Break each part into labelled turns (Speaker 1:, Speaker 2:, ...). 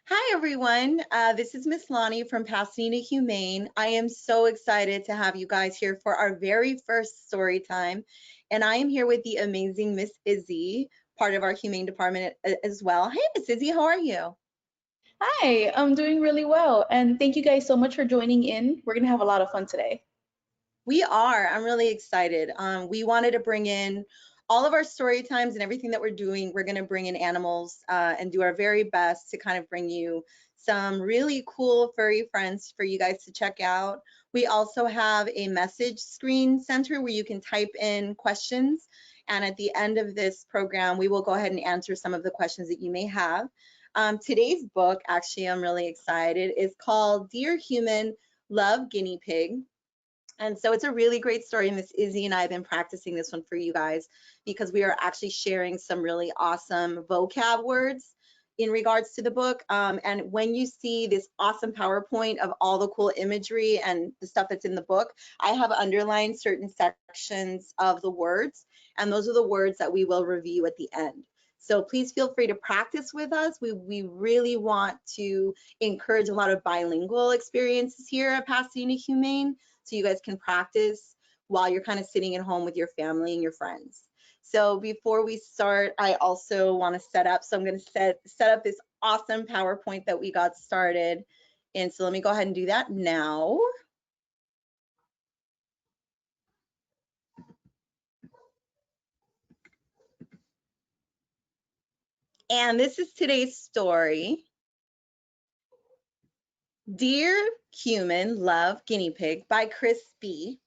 Speaker 1: Hi, everyone. This is Miss Loni from Pasadena Humane. I am so excited to have you guys here for our very first story time. And I am here with the amazing Miss Izzie, part of our Humane department as well. Hey, Miss Izzie, how are you?
Speaker 2: Hi, I'm doing really well, and thank you guys so much for joining in. We're gonna have a lot of fun today.
Speaker 1: We are. I'm really excited. We wanted to bring in all of our story times and everything that we're doing. We're going to bring in animals and do our very best to kind of bring you some really cool furry friends for you guys to check out. We also have a message screen center where you can type in questions. And at the end of this program, we will go ahead and answer some of the questions that you may have. Today's book, actually, I'm really excited, is called Dear Human, Love Guinea Pig. And so it's a really great story. Miss Izzie and I have been practicing this one for you guys because we are actually sharing some really awesome vocab words in regards to the book. And when you see this awesome PowerPoint of all the cool imagery and the stuff that's in the book, I have underlined certain sections of the words, and those are the words that we will review at the end. So please feel free to practice with us. We really want to encourage a lot of bilingual experiences here at Pasadena Humane, so you guys can practice while you're kind of sitting at home with your family and your friends. So before we start, I also want to set up, so I'm going to set up this awesome PowerPoint that we got started. And so let me go ahead and do that now. And this is today's story. Dear Human, Love Guinea Pig by Chris B.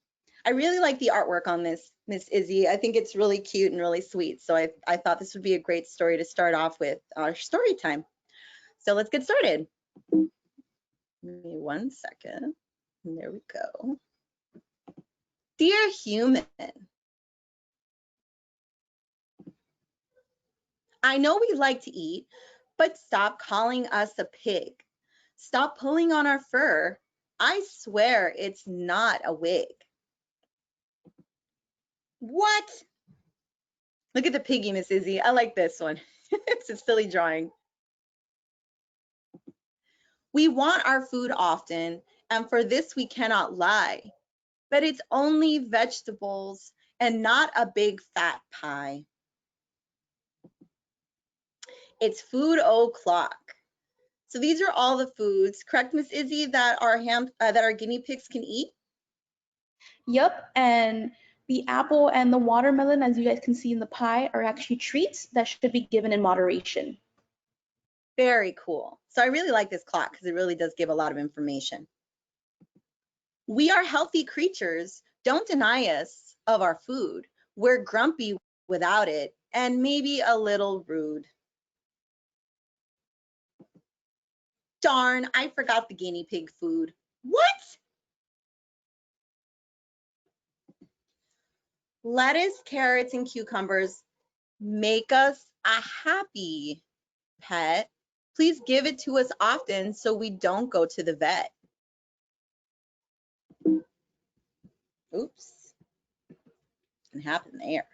Speaker 1: I really like the artwork on this, Miss Izzie. I think it's really cute and really sweet. So I thought this would be a great story to start off with our story time. So let's get started. Give me 1 second. There we go. Dear Human, I know we like to eat, but stop calling us a pig. Stop pulling on our fur. I swear it's not a wig. What? Look at the piggy, Miss Izzie. I like this one. It's a silly drawing. We want our food often, and for this we cannot lie. But it's only vegetables and not a big fat pie. It's food o'clock. So these are all the foods, correct, Miss Izzie, that our guinea pigs can eat?
Speaker 2: Yep, and the apple and the watermelon, as you guys can see in the pie, are actually treats that should be given in moderation.
Speaker 1: Very cool. So I really like this clock because it really does give a lot of information. We are healthy creatures. Don't deny us of our food. We're grumpy without it and maybe a little rude. Darn, I forgot the guinea pig food. What? Lettuce, carrots, and cucumbers make us a happy pet. Please give it to us often so we don't go to the vet. Oops. What happened there?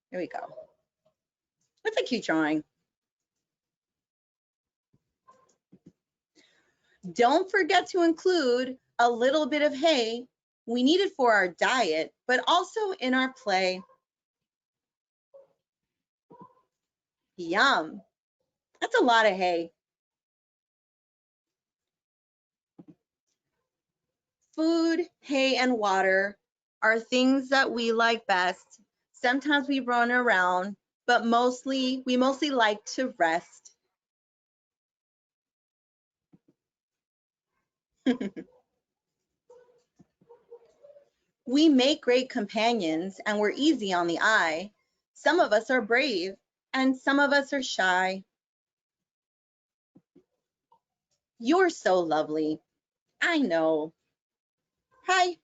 Speaker 1: Here we go. That's a cute drawing. Don't forget to include a little bit of hay. We need it for our diet, but also in our play. Yum. That's a lot of hay. Food, hay, and water are things that we like best. Sometimes we run around, but we mostly like to rest. We make great companions and we're easy on the eye. Some of us are brave and some of us are shy. You're so lovely. I know. Hi.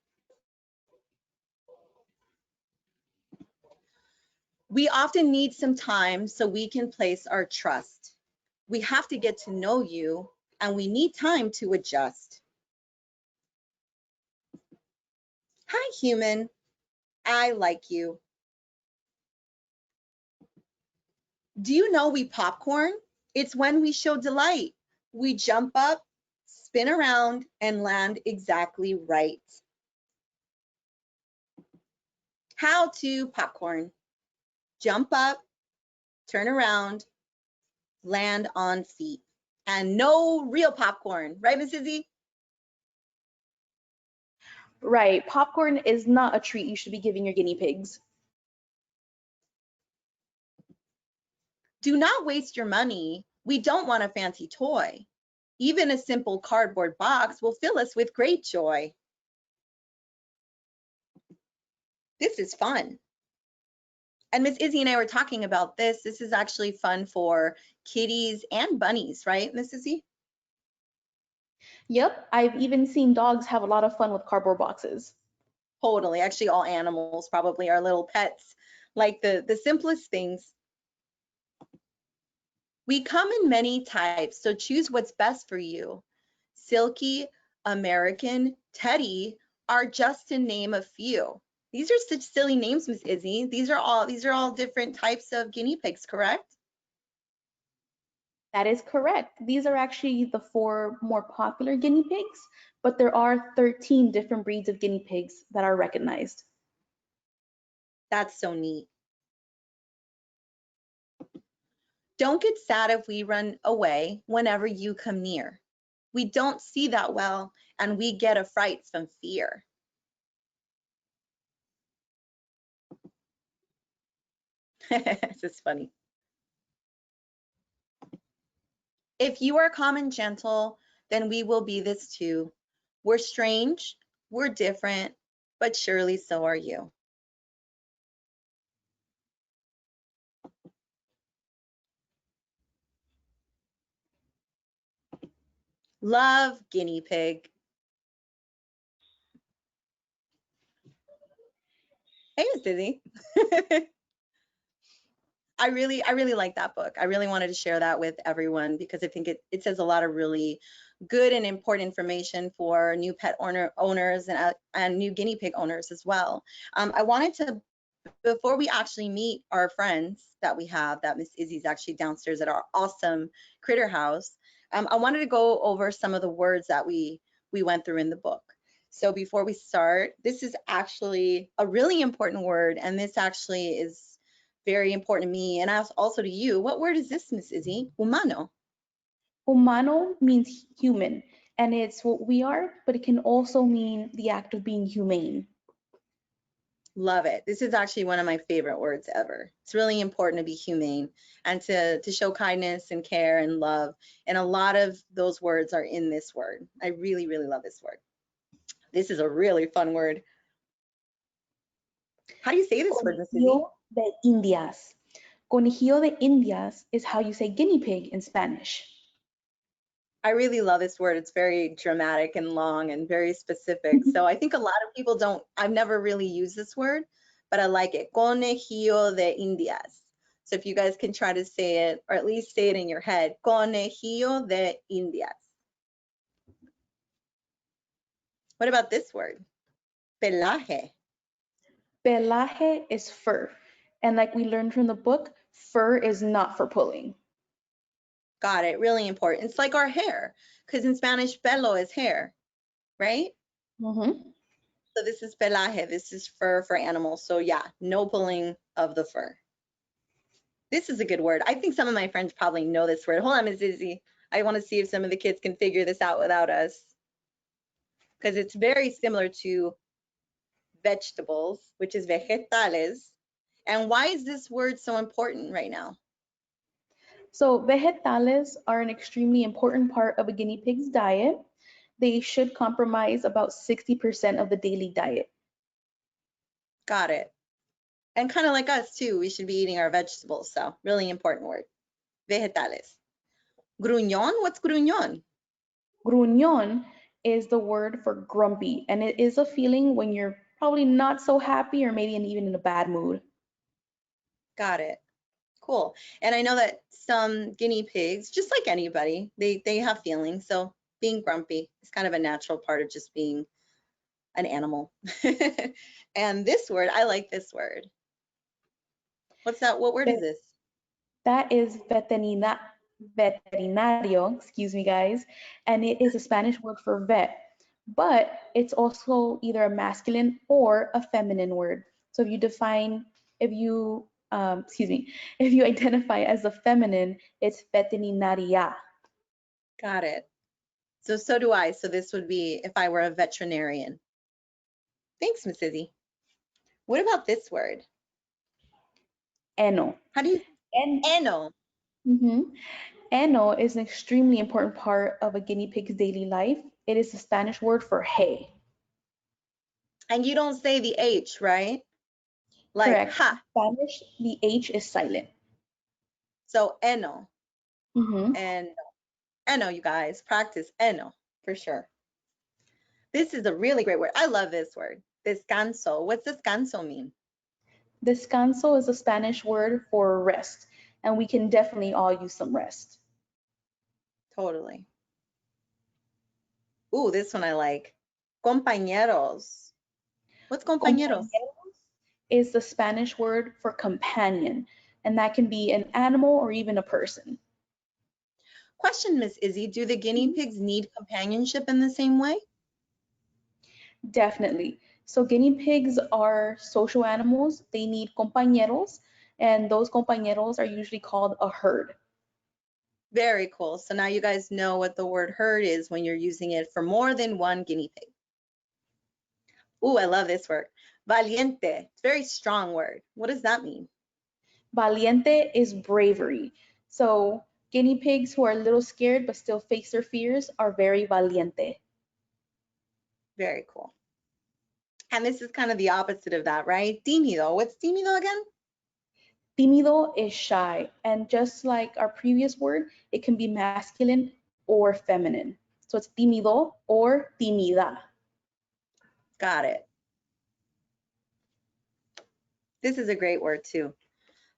Speaker 1: We often need some time so we can place our trust. We have to get to know you and we need time to adjust. Hi, human. I like you. Do you know we popcorn? It's when we show delight. We jump up, spin around, and land exactly right. How to popcorn. Jump up, turn around, land on feet. And no real popcorn, right, Miss Izzie?
Speaker 2: Right, popcorn is not a treat you should be giving your guinea pigs.
Speaker 1: Do not waste your money. We don't want a fancy toy. Even a simple cardboard box will fill us with great joy. This is fun. And Miss Izzie and I were talking about this. This is actually fun for kitties and bunnies, right, Miss Izzie?
Speaker 2: Yep, I've even seen dogs have a lot of fun with cardboard boxes.
Speaker 1: Totally. Actually, all animals probably are little pets, like the simplest things. We come in many types, so choose what's best for you. Silky, American, Teddy are just to name a few. These are such silly names, Miss Izzie. These are all different types of guinea pigs, correct?
Speaker 2: That is correct. These are actually the 4 more popular guinea pigs, but there are 13 different breeds of guinea pigs that are recognized.
Speaker 1: That's so neat. Don't get sad if we run away whenever you come near. We don't see that well, and we get a fright from fear. This is funny. If you are calm and gentle, then we will be this too. We're strange, we're different, but surely so are you. Love guinea pig. Hey, Miss Izzie. I really like that book. I really wanted to share that with everyone because I think it says a lot of really good and important information for new pet owners and new guinea pig owners as well. I wanted to, before we actually meet our friends that we have, that Miss Izzie's actually downstairs at our awesome critter house, I wanted to go over some of the words that we went through in the book. So before we start, this is actually a really important word, and this actually is very important to me and also to you. What word is this, Miss Izzie? Humano.
Speaker 2: Humano means human, and it's what we are, but it can also mean the act of being humane.
Speaker 1: Love it. This is actually one of my favorite words ever. It's really important to be humane and to show kindness and care and love. And a lot of those words are in this word. I really, really love this word. This is a really fun word. How do you say this word, Miss Izzie?
Speaker 2: Conejillo de Indias. Conejillo de Indias is how you say guinea pig in Spanish.
Speaker 1: I really love this word. It's very dramatic and long and very specific. So I think a lot of people don't, I've never really used this word, but I like it. Conejillo de Indias. So if you guys can try to say it, or at least say it in your head, Conejillo de Indias. What about this word? Pelaje.
Speaker 2: Pelaje is fur, and like we learned from the book, fur is not for pulling.
Speaker 1: Got it. Really important. It's like our hair, because in Spanish, pelo is hair, right?
Speaker 2: Mm-hmm.
Speaker 1: So this is pelaje. This is fur for animals. So yeah, no pulling of the fur. This is a good word. I think some of my friends probably know this word. Hold on, Ms. Izzie. I want to see if some of the kids can figure this out without us, because it's very similar to vegetables, which is vegetales. And why is this word so important right now?
Speaker 2: So vegetales are an extremely important part of a guinea pig's diet. They should comprise about 60% of the daily diet.
Speaker 1: Got it. And kind of like us too, we should be eating our vegetables. So really important word. Vegetales. Gruñón, what's gruñón?
Speaker 2: Gruñón is the word for grumpy, and it is a feeling when you're probably not so happy or maybe even in a bad mood.
Speaker 1: Got it. Cool. And I know that some guinea pigs, just like anybody, they have feelings. So being grumpy is kind of a natural part of just being an animal. And this word, I like this word. What's that? What word is this?
Speaker 2: That is veterinario. veterinario, excuse me guys, and it is a Spanish word for vet, but it's also either a masculine or a feminine word. So if you, excuse me, if you identify as a feminine, it's veterinaria.
Speaker 1: Got it. So do I. So this would be if I were a veterinarian. Thanks, Miss Izzie. What about this word?
Speaker 2: Eno.
Speaker 1: How do you,
Speaker 2: And
Speaker 1: ano?
Speaker 2: Eno is an extremely important part of a guinea pig's daily life. It is the Spanish word for hay.
Speaker 1: And you don't say the H, right? Like
Speaker 2: Correct. In
Speaker 1: ha.
Speaker 2: Spanish, the H is silent.
Speaker 1: So eno.
Speaker 2: hmm
Speaker 1: And eno, you guys, practice eno for sure. This is a really great word. I love this word. Descanso. What's descanso mean?
Speaker 2: Descanso is a Spanish word for rest, and we can definitely all use some rest.
Speaker 1: Totally. Ooh, this one I like. Compañeros. What's compañeros?
Speaker 2: Compañeros is the Spanish word for companion, and that can be an animal or even a person.
Speaker 1: Question, Miss Izzie, do the guinea pigs need companionship in the same way?
Speaker 2: Definitely. So guinea pigs are social animals. They need compañeros, and those compañeros are usually called a herd.
Speaker 1: Very cool. So now you guys know what the word herd is when you're using it for more than one guinea pig. Ooh, I love this word. Valiente. It's a very strong word. What does that mean?
Speaker 2: Valiente is bravery. So guinea pigs who are a little scared but still face their fears are very valiente.
Speaker 1: Very cool. And this is kind of the opposite of that, right? Tímido. What's tímido again?
Speaker 2: Tímido is shy, and just like our previous word, it can be masculine or feminine. So it's tímido or tímida.
Speaker 1: Got it. This is a great word too.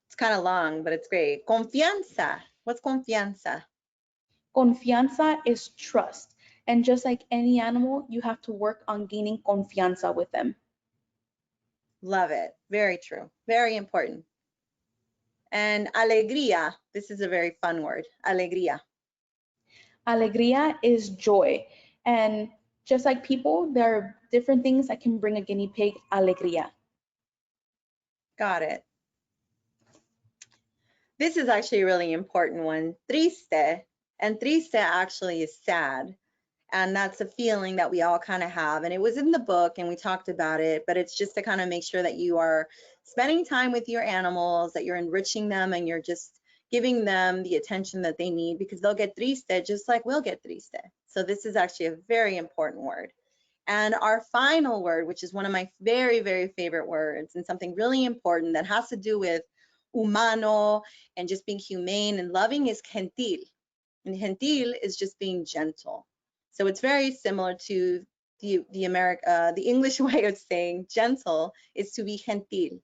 Speaker 1: It's kind of long, but it's great. Confianza. What's confianza?
Speaker 2: Confianza is trust. And just like any animal, you have to work on gaining confianza with them.
Speaker 1: Love it. Very true. Very important. And alegría. This is a very fun word. Alegría.
Speaker 2: Alegría is joy. And just like people, there are different things that can bring a guinea pig alegría.
Speaker 1: Got it. This is actually a really important one. Triste. And triste actually is sad. And that's a feeling that we all kind of have. And it was in the book and we talked about it, but it's just to kind of make sure that you are spending time with your animals, that you're enriching them and you're just giving them the attention that they need because they'll get triste just like we'll get triste. So this is actually a very important word. And our final word, which is one of my very, very favorite words and something really important that has to do with humano and just being humane and loving is gentil. And gentil is just being gentle. So it's very similar to the English way of saying gentle is to be gentil.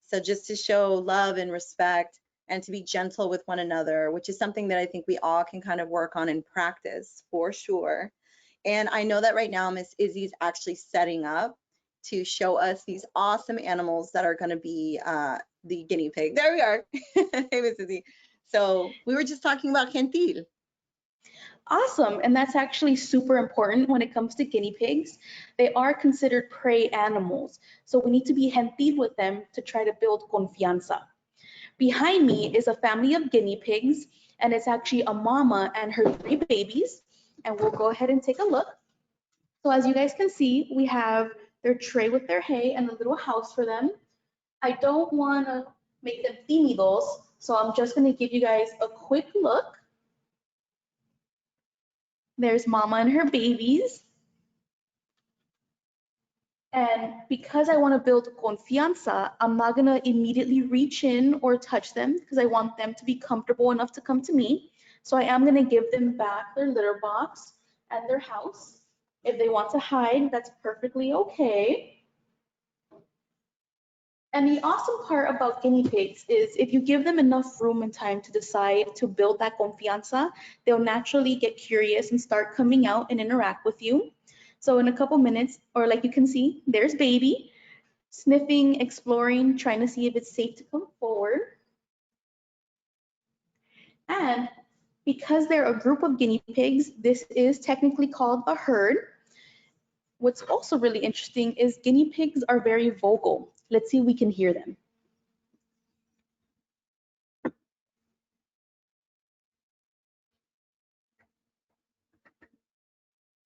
Speaker 1: So just to show love and respect and to be gentle with one another, which is something that I think we all can kind of work on and practice for sure. And I know that right now Miss Izzie's actually setting up to show us these awesome animals that are going to be the guinea pig. There we are. Hey, Miss Izzie. So we were just talking about gentil.
Speaker 2: Awesome. And that's actually super important when it comes to guinea pigs. They are considered prey animals. So we need to be gentil with them to try to build confianza. Behind me is a family of guinea pigs, and it's actually a mama and her 3 babies. And we'll go ahead and take a look. So as you guys can see, we have their tray with their hay and a little house for them. I don't want to make them tímidos, so I'm just going to give you guys a quick look. There's mama and her babies. And because I want to build confianza, I'm not going to immediately reach in or touch them because I want them to be comfortable enough to come to me. So I am going to give them back their litter box and their house. If they want to hide, that's perfectly okay. And the awesome part about guinea pigs is if you give them enough room and time to decide to build that confianza, they'll naturally get curious and start coming out and interact with you. So in a couple minutes, or like you can see, there's baby, sniffing, exploring, trying to see if it's safe to come forward. And Because they're a group of guinea pigs, this is technically called a herd. What's also really interesting is guinea pigs are very vocal. Let's see if we can hear them.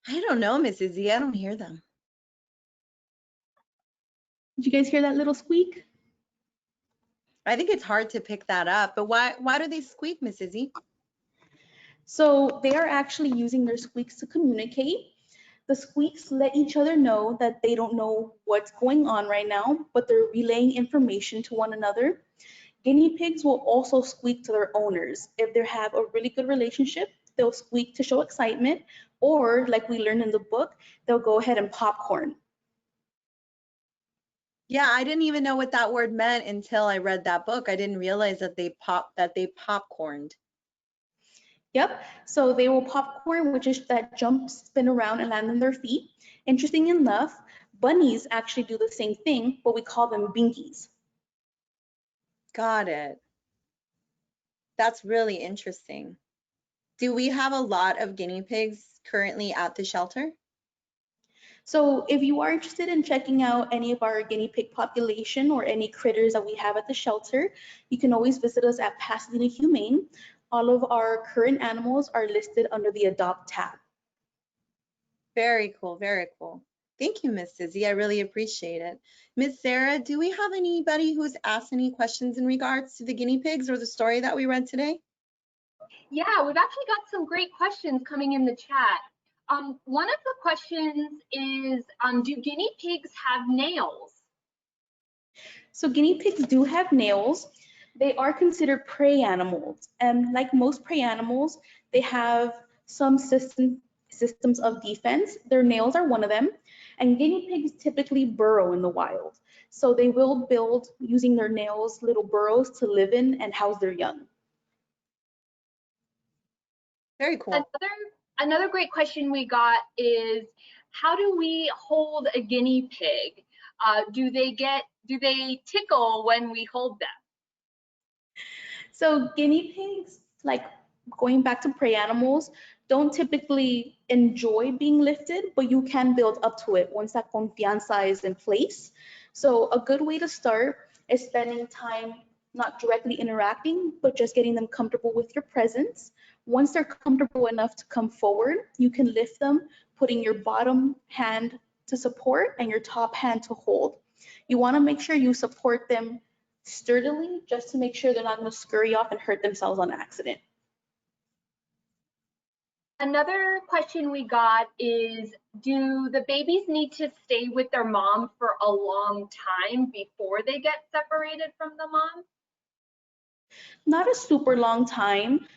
Speaker 1: I don't know, Miss Izzie. I don't hear them.
Speaker 2: Did you guys hear that little squeak?
Speaker 1: I think it's hard to pick that up, but why do they squeak, Miss Izzie?
Speaker 2: So they are actually using their squeaks to communicate. The squeaks let each other know that they don't know what's going on right now, but they're relaying information to one another. Guinea pigs will also squeak to their owners. If they have a really good relationship, they'll squeak to show excitement, or like we learned in the book, they'll go ahead and popcorn.
Speaker 1: Yeah, I didn't even know what that word meant until I read that book. I didn't realize that they popcorned.
Speaker 2: Yep, so they will popcorn, which is that jump, spin around, and land on their feet. Interesting enough, bunnies actually do the same thing, but we call them binkies.
Speaker 1: Got it. That's really interesting. Do we have a lot of guinea pigs currently at the shelter?
Speaker 2: So if you are interested in checking out any of our guinea pig population or any critters that we have at the shelter, you can always visit us at Pasadena Humane. All of our current animals are listed under the Adopt tab.
Speaker 1: Very cool, very cool. Thank you, Miss Izzie. I really appreciate it. Miss Sarah, do we have anybody who's asked any questions in regards to the guinea pigs or the story that we read today?
Speaker 3: Yeah, we've actually got some great questions coming in the chat. One of the questions is, do guinea pigs have nails?
Speaker 2: So guinea pigs do have nails. They are considered prey animals. And like most prey animals, they have some systems of defense. Their nails are one of them. And guinea pigs typically burrow in the wild. So they will build, using their nails, little burrows to live in and house their young.
Speaker 1: Very cool.
Speaker 3: Another great question we got is, how do we hold a guinea pig? Do they tickle when we hold them?
Speaker 2: So guinea pigs, like going back to prey animals, don't typically enjoy being lifted, but you can build up to it once that confianza is in place. So a good way to start is spending time not directly interacting, but just getting them comfortable with your presence. Once they're comfortable enough to come forward, you can lift them, putting your bottom hand to support and your top hand to hold. You want to make sure you support them sturdily just to make sure they're not going to scurry off and hurt themselves on accident.
Speaker 3: Another question we got is, do the babies need to stay with their mom for a long time before they get separated from the mom?
Speaker 2: Not a super long time.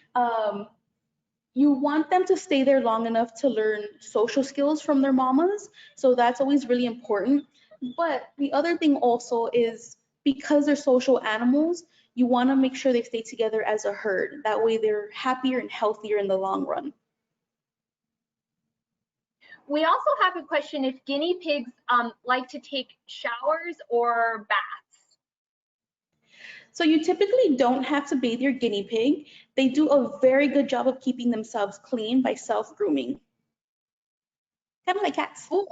Speaker 2: You want them to stay there long enough to learn social skills from their mamas. So that's always really important. But the other thing also is, because they're social animals, you want to make sure they stay together as a herd. That way they're happier and healthier in the long run.
Speaker 3: We also have a question if guinea pigs like to take showers or baths.
Speaker 2: So you typically don't have to bathe your guinea pig. They do a very good job of keeping themselves clean by self-grooming. Kind of like cats.
Speaker 1: Cool.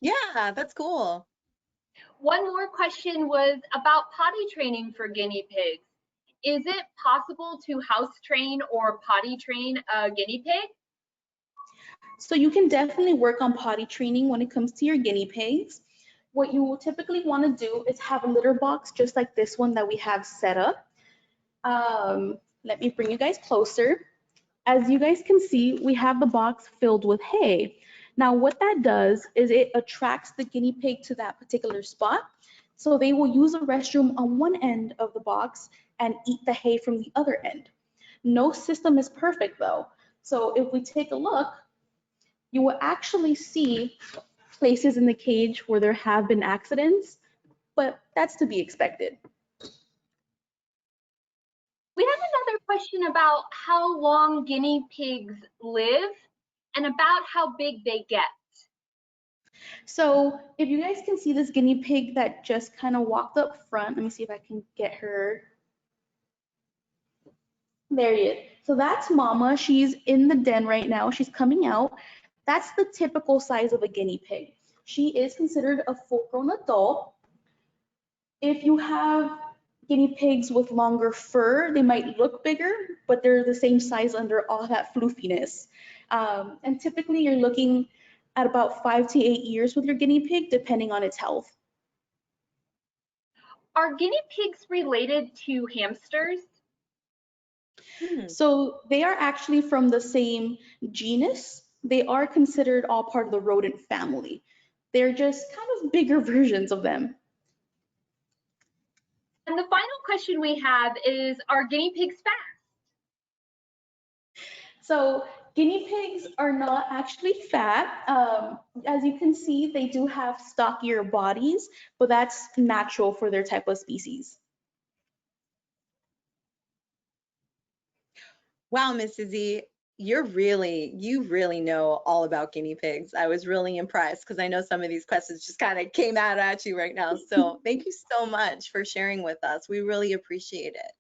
Speaker 1: Yeah, that's cool.
Speaker 3: One more question was about potty training for guinea pigs. Is it possible to house train or potty train a guinea pig?
Speaker 2: So you can definitely work on potty training when it comes to your guinea pigs. What you will typically want to do is have a litter box just like this one that we have set up. Let me bring you guys closer. As you guys can see, we have the box filled with hay. Now what that does is it attracts the guinea pig to that particular spot. So they will use a restroom on one end of the box and eat the hay from the other end. No system is perfect though. So if we take a look, you will actually see places in the cage where there have been accidents, but that's to be expected.
Speaker 3: We have another question about how long guinea pigs live and about how big they get.
Speaker 2: So if you guys can see this guinea pig that just kind of walked up front, let me see if I can get her. There he is. So that's Mama. She's in the den right now. She's coming out. That's the typical size of a guinea pig. She is considered a full-grown adult. If you have guinea pigs with longer fur, they might look bigger, but they're the same size under all that floofiness. And typically you're looking at about 5 to 8 years with your guinea pig, depending on its health.
Speaker 3: Are guinea pigs related to hamsters?
Speaker 2: So they are actually from the same genus. They are considered all part of the rodent family. They're just kind of bigger versions of them.
Speaker 3: And the final question we have is, are guinea pigs fast?
Speaker 2: So guinea pigs are not actually fat. As you can see, they do have stockier bodies, but that's natural for their type of species.
Speaker 1: Wow, Miss Izzie, you really know all about guinea pigs. I was really impressed because I know some of these questions just kind of came out at you right now. So thank you so much for sharing with us. We really appreciate it.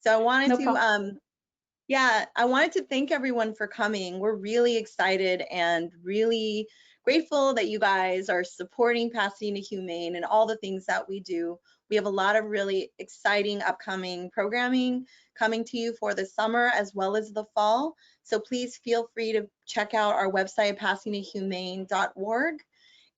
Speaker 1: So I wanted
Speaker 2: No
Speaker 1: to
Speaker 2: problem.
Speaker 1: yeah, I wanted to thank everyone for coming. We're really excited and really grateful that you guys are supporting Pasadena Humane and all the things that we do. We have a lot of really exciting upcoming programming coming to you for the summer as well as the fall. So please feel free to check out our website, pasadenahumane.org,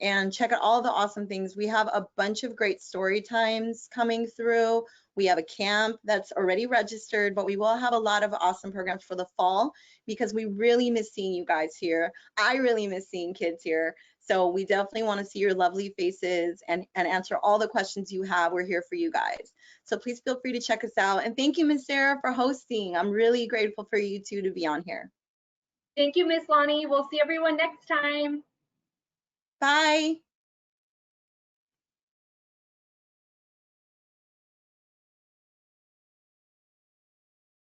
Speaker 1: and check out all the awesome things. We have a bunch of great story times coming through. We have a camp that's already registered, but we will have a lot of awesome programs for the fall because we really miss seeing you guys here. I really miss seeing kids here. So we definitely want to see your lovely faces and answer all the questions you have. We're here for you guys. So please feel free to check us out. And thank you, Miss Sarah, for hosting. I'm really grateful for you two to be on here.
Speaker 3: Thank you, Miss Loni. We'll see everyone next time.
Speaker 1: Bye.